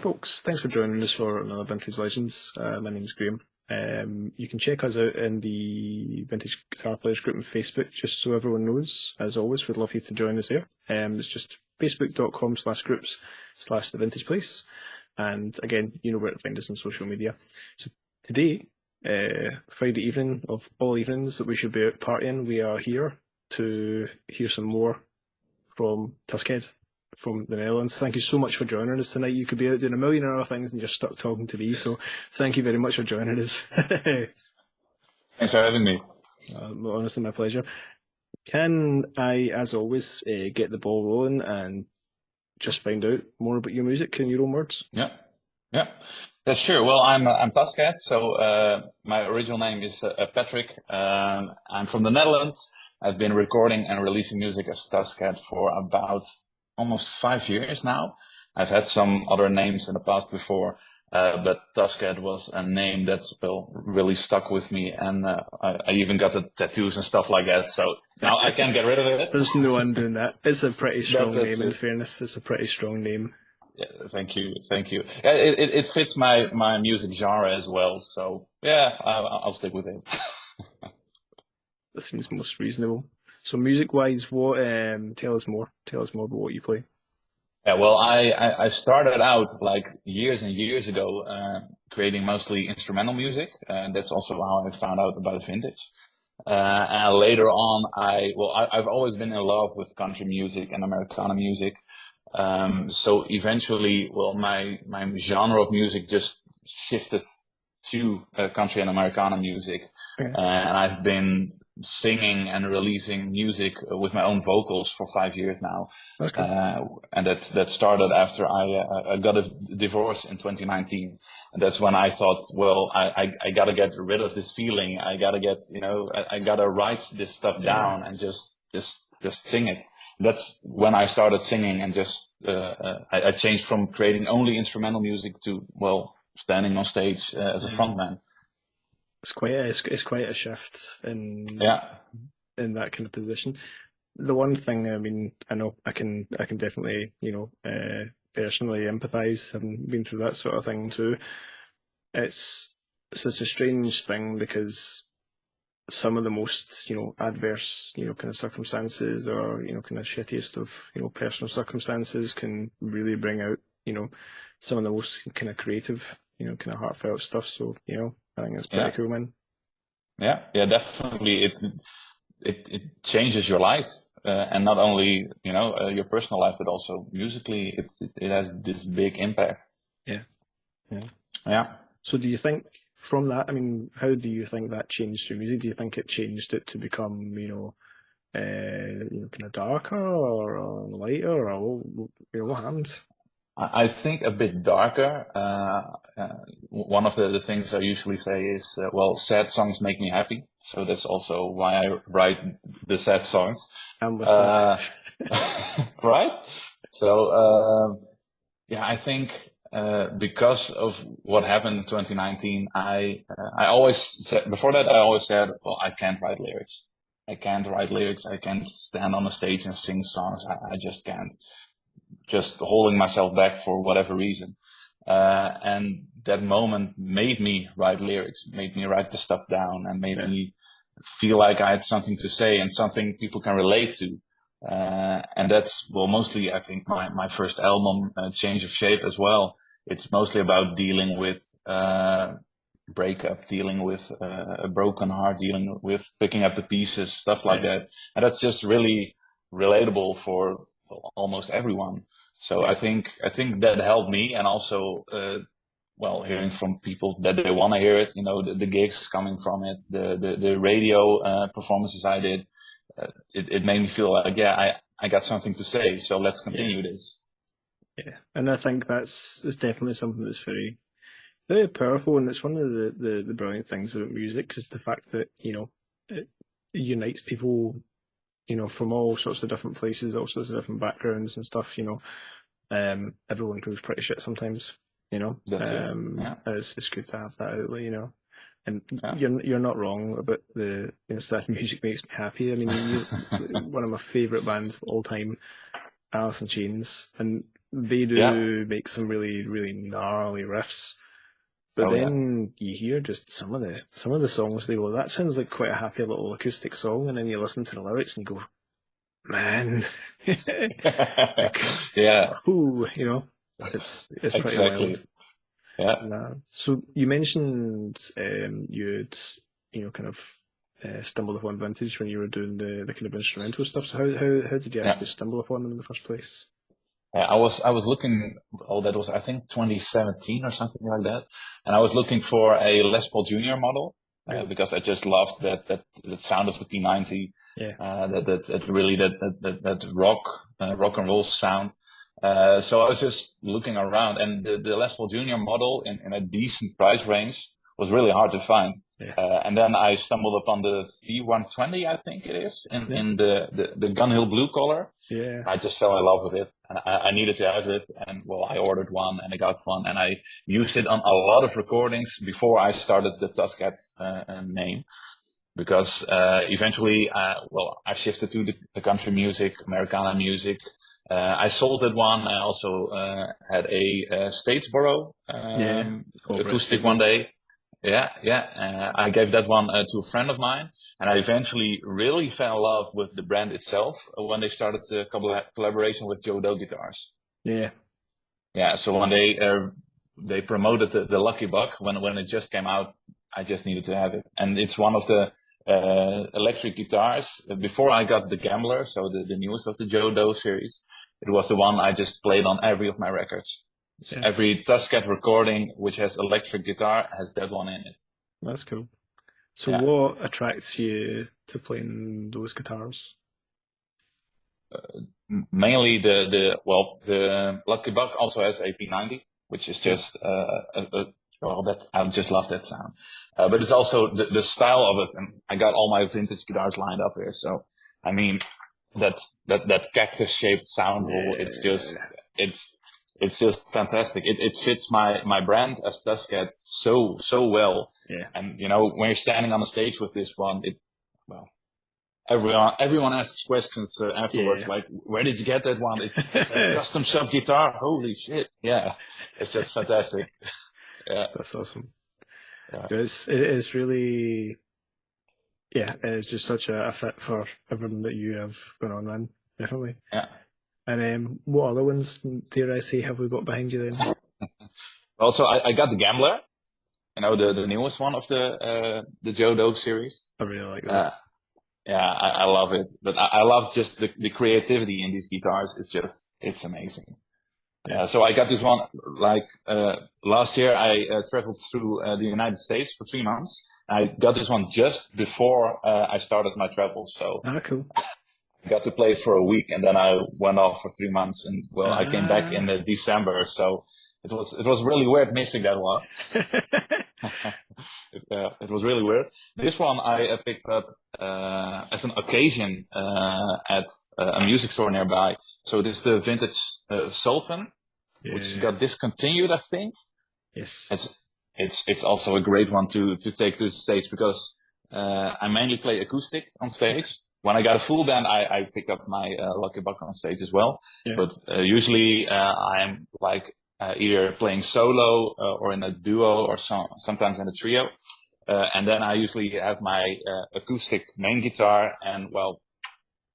folks, thanks for joining us for another Vintage Legends. My name's Graham. You can check us out in the Vintage Guitar Players group on Facebook, just so everyone knows. As always, we'd love you to join us there. It's just facebook.com/groups/The Vintage Place. And again, you know where to find us on social media. So today, Friday evening of all evenings that we should be out partying, we are here to hear some more from Tuskhead from the Netherlands. Thank you so much for joining us tonight. You could be out doing a million other things and you're stuck talking to me, so thank you very much for joining us. Thanks for having me. Honestly, my pleasure. Can I, as always, get the ball rolling and just find out more about your music in your own words? Yeah, sure. Well, I'm Tuskhead. So my original name is Patrick. I'm from the Netherlands. I've been recording and releasing music as Tuskhead for about almost 5 years now. I've had some other names in the past before, but Tuskhead was a name that's really stuck with me, and I even got the tattoos and stuff like that. So now I can't get rid of it. There's no undoing that. It's a pretty strong name. In fairness, it's a pretty strong name. Yeah, thank you. Yeah, it fits my music genre as well. So yeah, I'll stick with it. That seems most reasonable. So music-wise, what? Tell us more. Tell us more about what you play. Yeah, well, I started out like years and years ago, creating mostly instrumental music. That's also how I found out about vintage. And later on, I've always been in love with country music and Americana music. So eventually, my genre of music just shifted to country and Americana music. Okay. And I've been singing and releasing music with my own vocals for 5 years now. Okay. And that started after I got a divorce in 2019. And that's when I thought, well, I gotta get rid of this feeling. I gotta get, I gotta write this stuff down and just sing it. That's when I started singing and I changed from creating only instrumental music to, standing on stage as a frontman. It's quite a shift in that kind of position. The one thing, I mean, I know I can definitely, personally empathize, having been through that sort of thing too. It's such a strange thing because some of the most, adverse, kind of circumstances or, kind of shittiest of, personal circumstances can really bring out, some of the most kind of creative, kind of heartfelt stuff. So, I think it's pretty cool, man. Yeah, definitely. It changes your life, and not only your personal life, but also musically. It has this big impact. Yeah. So, do you think from that? I mean, how do you think that changed your music? Do you think it changed it to become, kind of darker or lighter, or what happened? I think a bit darker. One of the things I usually say is, sad songs make me happy. So that's also why I write the sad songs. I'm with that. Right? So, I think because of what happened in 2019, I always said, before that, I always said, I can't write lyrics. I can't write lyrics. I can't stand on a stage and sing songs. I just can't. Just holding myself back for whatever reason. And that moment made me write lyrics, made me write the stuff down, and made me feel like I had something to say and something people can relate to. And that's, mostly, I think, my first album, Change of Shape, as well. It's mostly about dealing with breakup, dealing with a broken heart, dealing with picking up the pieces, stuff like that. And that's just really relatable for almost everyone. So I think that helped me, and also hearing from people that they want to hear it, the gigs coming from it, the radio performances I did, it made me feel like I got something to say, so let's continue this. Yeah, and I think it's definitely something that's very, very powerful, and it's one of the brilliant things about music is the fact that it unites people, from all sorts of different places, all sorts of different backgrounds and stuff. Everyone goes pretty shit sometimes. That's it. Yeah. It's good to have that outlet. And you're not wrong about the sad music makes me happy. I mean, one of my favourite bands of all time, Alice in Chains, and they do make some really, really gnarly riffs. But then you hear just some of the songs, they go, that sounds like quite a happy little acoustic song, and then you listen to the lyrics and you go, man, like, ooh, you know, it's pretty wild. Yeah. So you mentioned you'd kind of stumbled upon vintage when you were doing the kind of instrumental stuff. So how did you actually stumble upon them in the first place? I was looking. Oh, that was I think 2017 or something like that, and I was looking for a Les Paul Junior model because I just loved that sound of the P90. That really that rock and roll sound. So I was just looking around, and the Les Paul Junior model in a decent price range was really hard to find. And then I stumbled upon the V120, I think it is, in the Gun Hill blue color. Yeah. I just fell in love with it, and I needed to have it. And well, I ordered one, and I got one, and I used it on a lot of recordings before I started the Tuskhead name. Because eventually, I shifted to the country music, Americana music. I sold that one. I also had a Statesboro acoustic one day. I gave that one to a friend of mine, and I eventually really fell in love with the brand itself when they started a collaboration with Joe Do guitars. So when they promoted the Lucky Buck when it just came out, I just needed to have it, and it's one of the electric guitars. Before I got the Gambler, so the newest of the Joe Do series, it was the one I just played on every of my records. So every Tuskhead recording which has electric guitar has that one in it. That's cool. So what attracts you to playing those guitars? Mainly the Lucky Buck also has a P90, which is just that I just love that sound. But it's also the style of it, and I got all my vintage guitars lined up here. So I mean, that cactus shaped sound hole, it's just fantastic. It fits my brand as Tuskhead so well. And you know, when you're standing on the stage with this one, everyone asks questions afterwards, like, where did you get that one? It's a custom shop guitar. Holy shit! Yeah, it's just fantastic. Yeah, that's awesome. It's really, it's just such a fit for everything that you have going on, man. Definitely. Yeah. And what other ones, dare I say, have we got behind you then? Also, I got the Gambler, you know, the newest one of the Joe Do series. I really like that. I love it, but I love just the creativity in these guitars. It's amazing. So I got this one like last year. I traveled through the United States for 3 months. I got this one just before I started my travels. So cool. I got to play it for a week, and then I went off for 3 months, and I came back in December. So it was really weird missing that one. It was really weird. This one I picked up as an occasion at a music store nearby. So this is the vintage Sultan, which got discontinued, I think. Yes. It's also a great one to take to the stage because I mainly play acoustic on stage. When I got a full band, I pick up my Lucky Buck on stage as well. But usually I'm like either playing solo or in a duo or sometimes in a trio. And then I usually have my acoustic main guitar, and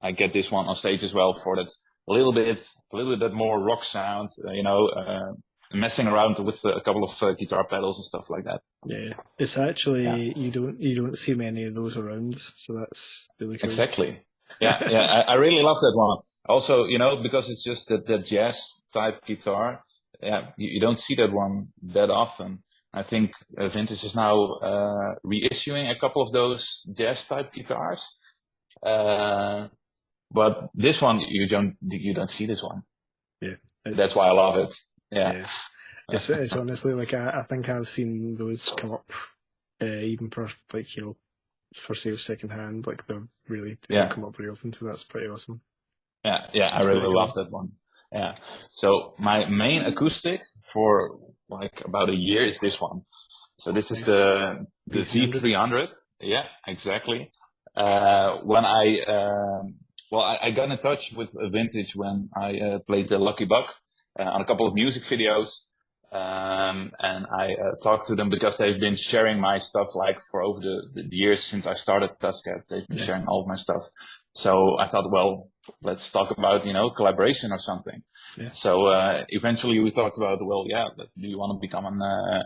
I get this one on stage as well for that a little bit more rock sound, messing around with a couple of guitar pedals and stuff like that. Yeah, it's actually you don't see many of those around, so that's really cool. Exactly. I really love that one. Also, because it's just that jazz type guitar. Yeah, you don't see that one that often. I think Vintage is now reissuing a couple of those jazz type guitars. But this one you don't see this one. Yeah, that's why I love it. Yeah. It's honestly like I think I've seen those come up even for for sale secondhand. Like they don't come up very often, so that's pretty awesome. Yeah, I really love that one. Yeah. So my main acoustic for like about a year is this one. So this is the V300. Yeah, exactly. When I got in touch with Vintage when I played the Lucky Buck. on a couple of music videos. And I talked to them because they've been sharing my stuff like for over the years since I started Tuskhead. They've been sharing all of my stuff. So I thought, well, let's talk about, collaboration or something. Yeah. So eventually we talked about, well, yeah, do you want to become an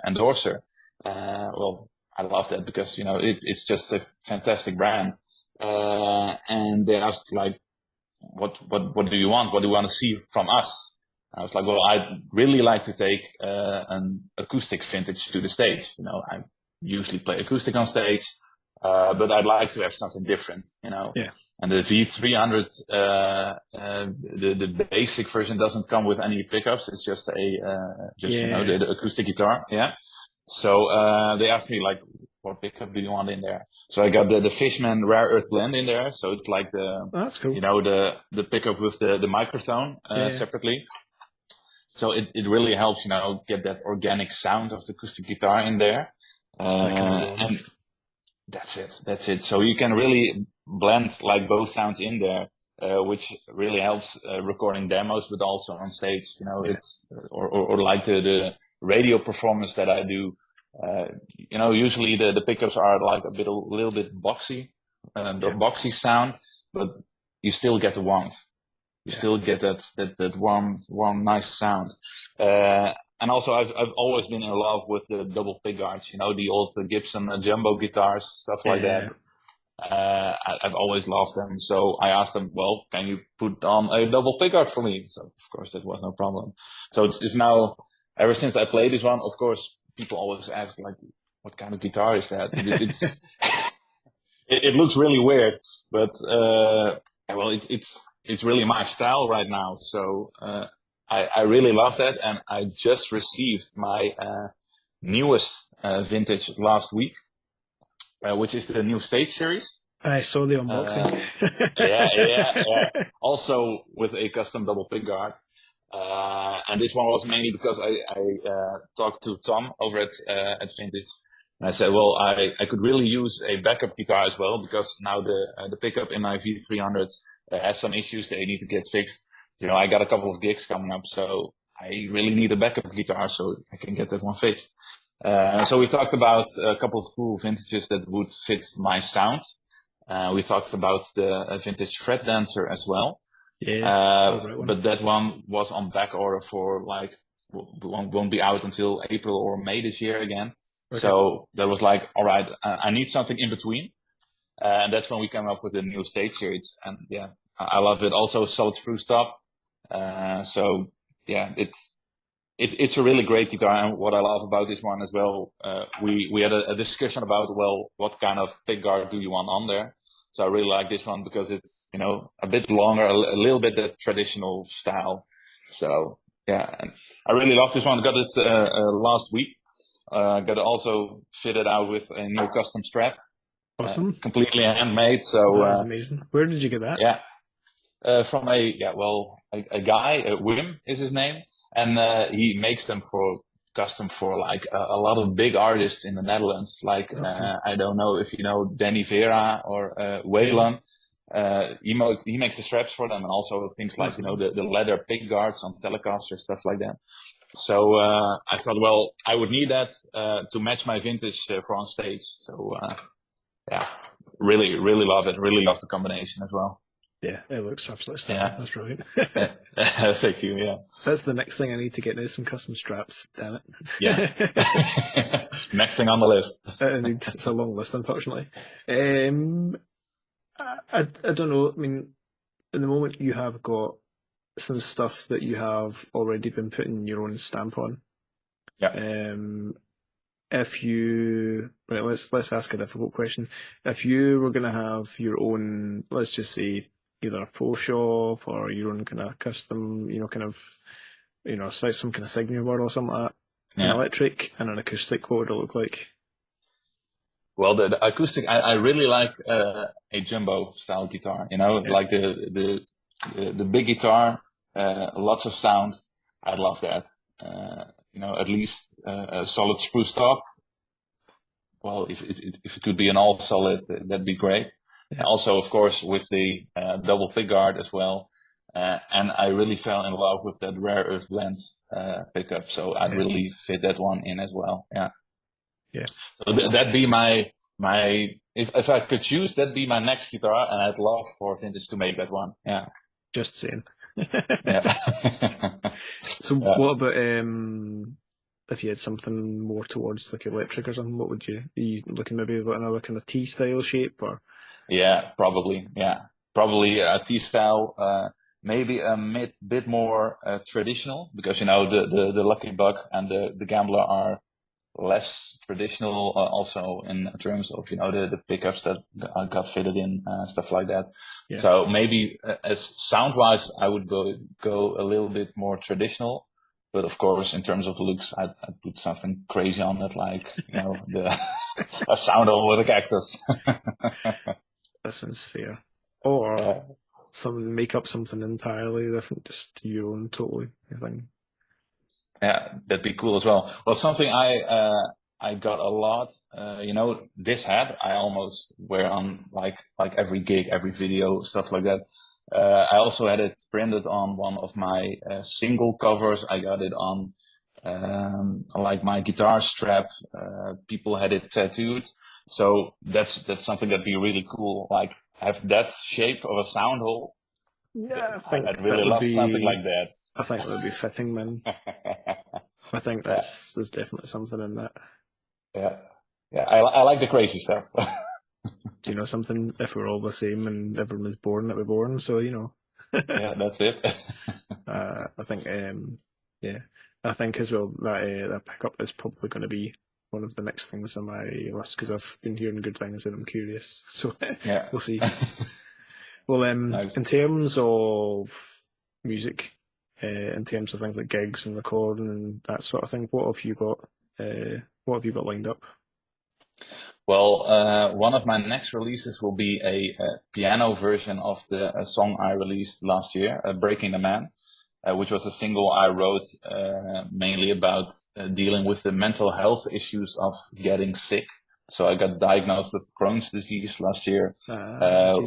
endorser? Well, I love that because, it's just a fantastic brand. And they asked like, what do you want? What do you want to see from us? I was like, well, I'd really like to take an acoustic vintage to the stage. I usually play acoustic on stage, but I'd like to have something different, Yeah. And the V300, the basic version doesn't come with any pickups. It's just the acoustic guitar. Yeah. So they asked me like, what pickup do you want in there? So I got the Fishman Rare Earth Blend in there. So it's like that's cool. The pickup with the microphone separately. So it really helps, get that organic sound of the acoustic guitar in there. And that's it. So you can really blend like both sounds in there, which really helps recording demos, but also on stage, it's, or like the radio performance that I do. Usually the pickups are like a little bit boxy, boxy sound, but you still get the warmth. You still get that warm, nice sound. And also I've always been in love with the double pickguards, the old Gibson jumbo guitars, stuff like that. I've always loved them. So I asked them, well, can you put on a double pickguard for me? So of course that was no problem. So it's now, ever since I played this one, of course, people always ask like, what kind of guitar is that? It looks really weird, but well, it's really my style right now. So I really love that, and I just received my newest vintage last week, which is the new Stage Series. I saw the unboxing. Yeah. Also with a custom double pickguard. And this one was mainly because I talked to Tom over at Vintage, and I said, well, I could really use a backup guitar as well, because now the pickup in my V300 has some issues they need to get fixed. I got a couple of gigs coming up, so I really need a backup guitar so I can get that one fixed. So we talked about a couple of cool vintages that would fit my sound. We talked about the vintage Fret Dancer as well. But that one was on back order for like, won't be out until April or May this year again. Okay. So that was like, all right, I need something in between. And that's when we came up with the new Stage Series. And yeah, I love it. Also solid spruce top. So yeah, it's a really great guitar. And what I love about this one as well, we had a discussion about, well, what kind of pickguard do you want on there? So I really like this one because it's, a bit longer, a little bit the traditional style. So yeah, and I really love this one. Got it last week. Got it also fitted out with a new custom strap. Awesome. Completely handmade. So that's amazing. Where did you get that? Yeah. From a guy, Wim is his name, and he makes them custom for like a lot of big artists in the Netherlands. Like I don't know if you know Danny Vera or Waylon. He makes the straps for them, and also things like the leather pick guards on Telecasters, stuff like that. So I thought, well, I would need that to match my vintage for on stage. So yeah, really love it. Really love the combination as well. Yeah, it looks absolutely stunning. Yeah. That's brilliant. Thank you. Yeah, that's the next thing I need to get now. Some custom straps. Damn it. Yeah. Next thing on the list. It's a long list, unfortunately. I don't know. I mean, at the moment you have got some stuff that you have already been putting your own stamp on. Yeah. If you let's ask a difficult question. If you were going to have your own, let's just say, either a pro shop or your own kind of custom, some kind of signature board or something like that, an electric and an acoustic, what would it look like? Well, the acoustic, I really like a jumbo style guitar. Like the big guitar, lots of sound. I love that. At least a solid spruce top. Well, if it could be an all solid, that'd be great. Yeah. Also, of course, with the double pickguard as well. and I really fell in love with that rare earth blend pickup. So I really fit that one in as well. Yeah. Yeah. So that'd be my if I could choose, that'd be my next guitar, and I'd love for Vintage to make that one. Yeah. Just saying. Yeah. So what about if you had something more towards like electric or something? What would you? Are you looking maybe at another kind of T style shape or? Yeah, probably. Yeah, probably a T style. Maybe a bit more traditional, because the Lucky Buck and the Gambler are less traditional, also in terms of the pickups that got fitted in, stuff like that. Yeah. So maybe as sound wise, I would go a little bit more traditional, but of course in terms of looks, I'd put something crazy on it, like a sound hole with a cactus. That sounds fair. Or make up something entirely different, just your own totally thing. Yeah, that'd be cool as well. Well, something I got a lot. This hat I almost wear on like every gig, every video, stuff like that. I also had it printed on one of my single covers. I got it on like my guitar strap. People had it tattooed. So that's something that'd be really cool. Like have that shape of a sound hole. Yeah, I think I'd really love something like that. I think that would be fitting, man. I think there's definitely something in that. Yeah. I like the crazy stuff. Do you know something? If we're all the same and everyone was born that we're born, so Yeah, that's it. I think, I think as well that pickup is probably going to be one of the next things on my list because I've been hearing good things and I'm curious. So Yeah, we'll see. Well, nice. In terms of music, in terms of things like gigs and recording and that sort of thing, what have you got? What have you got lined up? Well, one of my next releases will be a piano version of the song I released last year, "Breaking the Man," which was a single I wrote mainly about dealing with the mental health issues of getting sick. So I got diagnosed with Crohn's disease last year,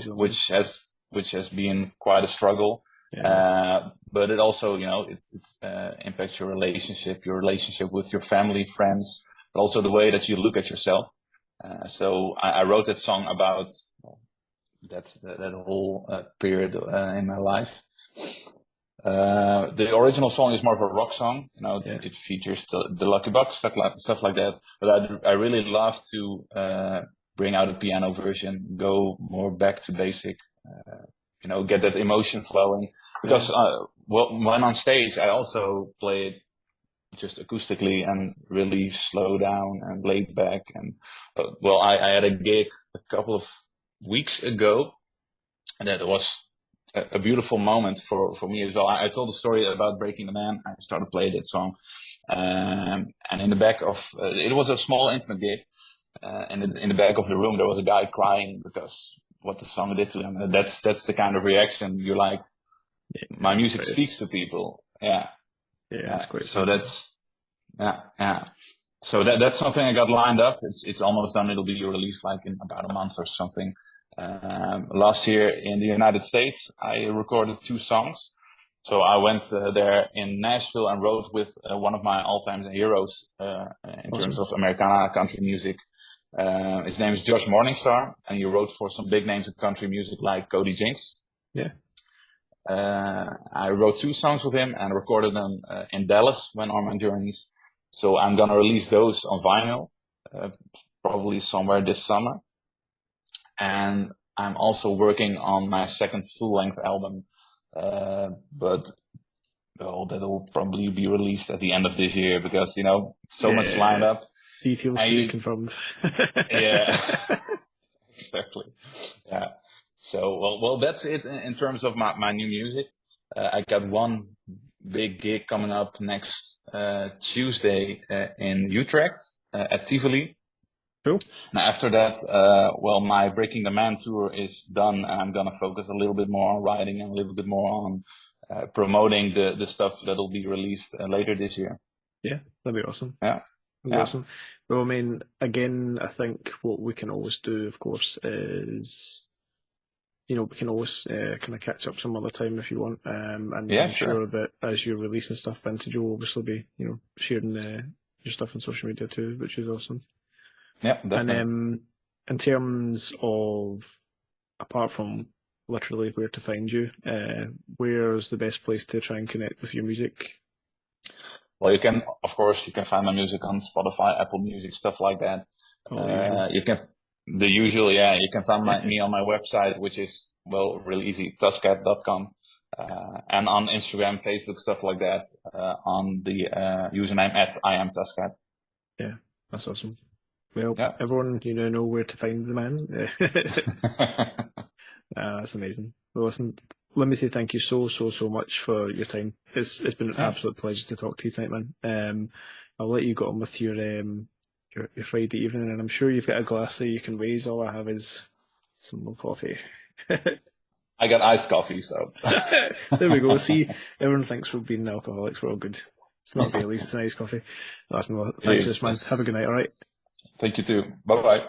which has been quite a struggle. Yeah. But it also, it impacts your relationship with your family, friends, but also the way that you look at yourself. So I wrote that song about that whole period in my life. The original song is more of a rock song. It features the Lucky Buck, stuff like that. But I really love to bring out a piano version, go more back to basic, get that emotion flowing. Because when on stage, I also play it just acoustically and really slow down and laid back. And I had a gig a couple of weeks ago, and that was a beautiful moment for me as well. I told a story about Breaking the Man. I started playing that song, and in the back of it was a small intimate gig, and in the back of the room there was a guy crying because what the song did to him. That's the kind of reaction you like. My music speaks to people. Yeah. That's great. So that's So that's something I got lined up. It's almost done. It'll be released like in about a month or something. Last year in the United States, I recorded 2 songs. So I went there in Nashville and wrote with one of my all-time heroes in terms of Americana country music. His name is Josh Morningstar, and he wrote for some big names in country music like Cody Jinks. Yeah. I wrote 2 songs with him and recorded them in Dallas when on my journeys. So I'm gonna release those on vinyl, probably somewhere this summer. And I'm also working on my second full-length album, but that'll probably be released at the end of this year because so much lined up. Details to be confirmed. Yeah, exactly. Yeah. So well, that's it in terms of my new music. I got one big gig coming up next Tuesday in Utrecht at Tivoli. Cool. Now after that, my Breaking the Man tour is done, and I'm gonna focus a little bit more on writing and a little bit more on promoting the stuff that'll be released later this year. Yeah, that'd be awesome. Yeah. That'd be awesome. Well, I mean, again, I think what we can always do, of course, is we can always kind of catch up some other time if you want. And Yeah, I'm sure. sure that as you're releasing stuff, Vintage will obviously be, sharing your stuff on social media too, which is awesome. Yeah, definitely. And in terms of, apart from literally where to find you, where's the best place to try and connect with your music? Well, you can find my music on Spotify, Apple Music, stuff like that. All the usual. You can find me on my website, which is, well, really easy, tuskhead.com. And on Instagram, Facebook, stuff like that, on the username @IamTuskhead. Yeah, that's awesome. Well, Yeah. everyone, know where to find the man. That's amazing. Well, listen, let me say thank you so much for your time. It's been an absolute pleasure to talk to you tonight, man. I'll let you get on with your Friday evening, and I'm sure you've got a glass that you can raise. All I have is some more coffee. I got iced coffee, so. There we go. See, everyone thinks we're being alcoholics. We're all good. It's not Bailey's, it's an iced coffee. Listen, thanks, man. Have a good night, all right? Thank you too. Bye-bye.